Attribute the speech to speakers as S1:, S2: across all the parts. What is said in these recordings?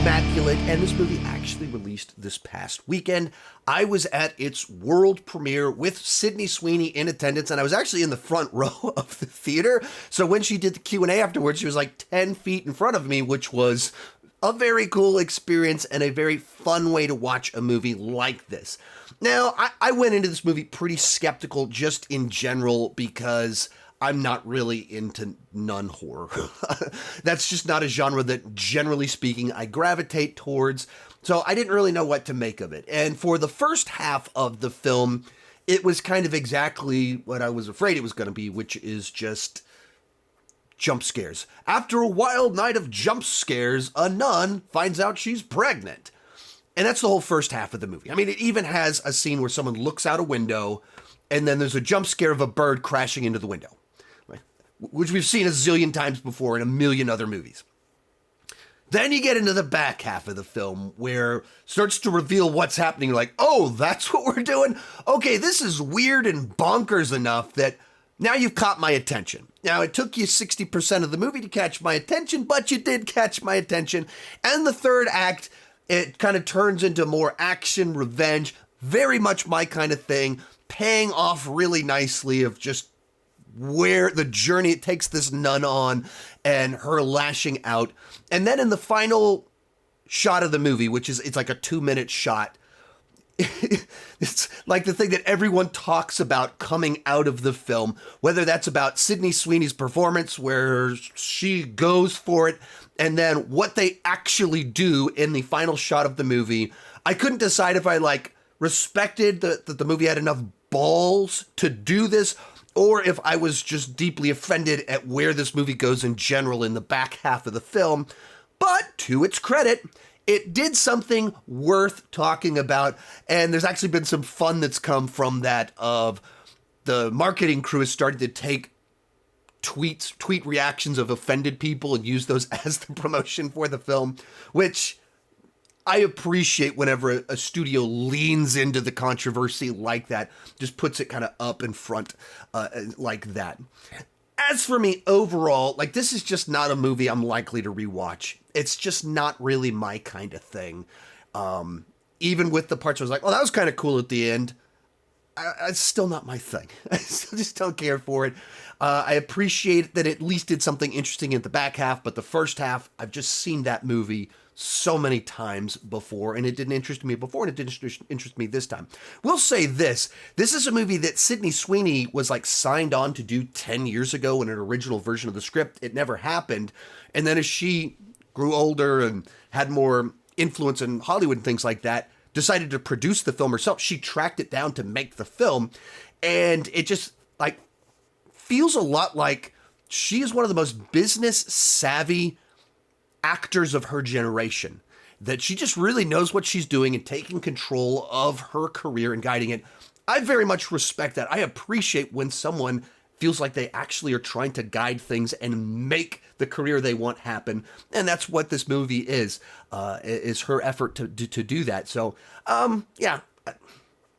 S1: Immaculate, and this movie actually released this past weekend. I was at its world premiere with Sydney Sweeney in attendance, and I was actually in the front row of the theater. So when she did the Q&A afterwards, she was like 10 feet in front of me, which was a very cool experience and a very fun way to watch a movie like this. Now, I went into this movie pretty skeptical just in general because I'm not really into nun horror. That's just not a genre that, generally speaking, I gravitate towards. So I didn't really know what to make of it. And for the first half of the film, it was kind of exactly what I was afraid it was going to be, which is just jump scares. After a wild night of jump scares, a nun finds out she's pregnant. And that's the whole first half of the movie. I mean, it even has a scene where someone looks out a window, and then there's a jump scare of a bird crashing into the window, which we've seen a zillion times before in a million other movies. Then you get into the back half of the film where it starts to reveal what's happening. You're like, oh, that's what we're doing? Okay, this is weird and bonkers enough that now you've caught my attention. Now, it took you 60% of the movie to catch my attention, but you did catch my attention. And the third act, it kind of turns into more action, revenge, very much my kind of thing, paying off really nicely of just where the journey it takes this nun on and her lashing out. And then in the final shot of the movie, which is, it's like a 2-minute shot, it's like the thing that everyone talks about coming out of the film, whether that's about Sydney Sweeney's performance where she goes for it, and then what they actually do in the final shot of the movie. I couldn't decide if I respected that the movie had enough balls to do this, or if I was just deeply offended at where this movie goes in general in the back half of the film. But to its credit, it did something worth talking about, and there's actually been some fun that's come from that. Of the marketing crew has started to take tweet reactions of offended people and use those as the promotion for the film, which I appreciate whenever a studio leans into the controversy like that, just puts it kind of up in front like that. As for me overall, this is just not a movie I'm likely to rewatch. It's just not really my kind of thing. Even with the parts where I was like, oh, that was kind of cool at the end. It's still not my thing. I still just don't care for it. I appreciate that it at least did something interesting in the back half, but the first half, I've just seen that movie so many times before, and it didn't interest me before, and it didn't interest me this time. We'll say this is a movie that Sydney Sweeney was signed on to do 10 years ago in an original version of the script. It never happened. And then as she grew older and had more influence in Hollywood and things like that, decided to produce the film herself. She tracked it down to make the film, and it just feels a lot like she is one of the most business savvy actors of her generation, that she just really knows what she's doing and taking control of her career and guiding it. I very much respect that. I appreciate when someone feels like they actually are trying to guide things and make the career they want happen. And that's what this movie is her effort to do that. So, yeah,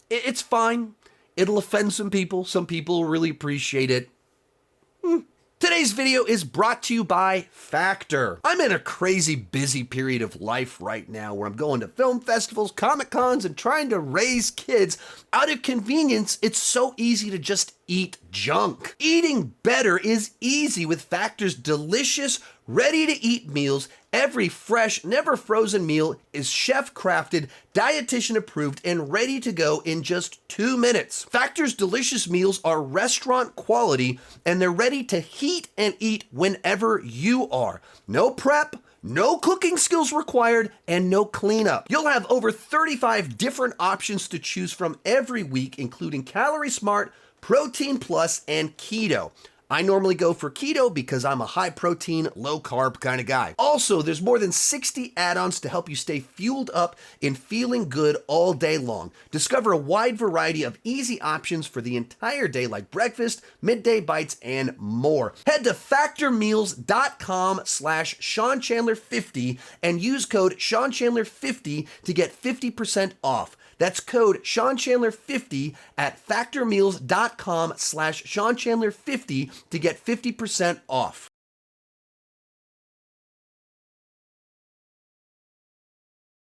S1: it's fine. It'll offend some people. Some people really appreciate it. Today's video is brought to you by Factor. I'm in a crazy busy period of life right now where I'm going to film festivals, Comic Cons, and trying to raise kids. Out of convenience, it's so easy to just eat junk. Eating better is easy with Factor's delicious, ready-to-eat meals. Every fresh, never frozen meal is chef-crafted, dietitian-approved, and ready to go in just 2 minutes. Factor's delicious meals are restaurant quality, and they're ready to heat and eat whenever you are. No prep, no cooking skills required, and no cleanup. You'll have over 35 different options to choose from every week, including Calorie Smart, Protein Plus, and Keto. I normally go for keto because I'm a high protein, low carb kind of guy. Also, there's more than 60 add-ons to help you stay fueled up and feeling good all day long. Discover a wide variety of easy options for the entire day, like breakfast, midday bites, and more. Head to factormeals.com/SeanChandler50 and use code SeanChandler50 to get 50% off. That's code SeanChandler50 at factormeals.com/SeanChandler50 to get 50% off.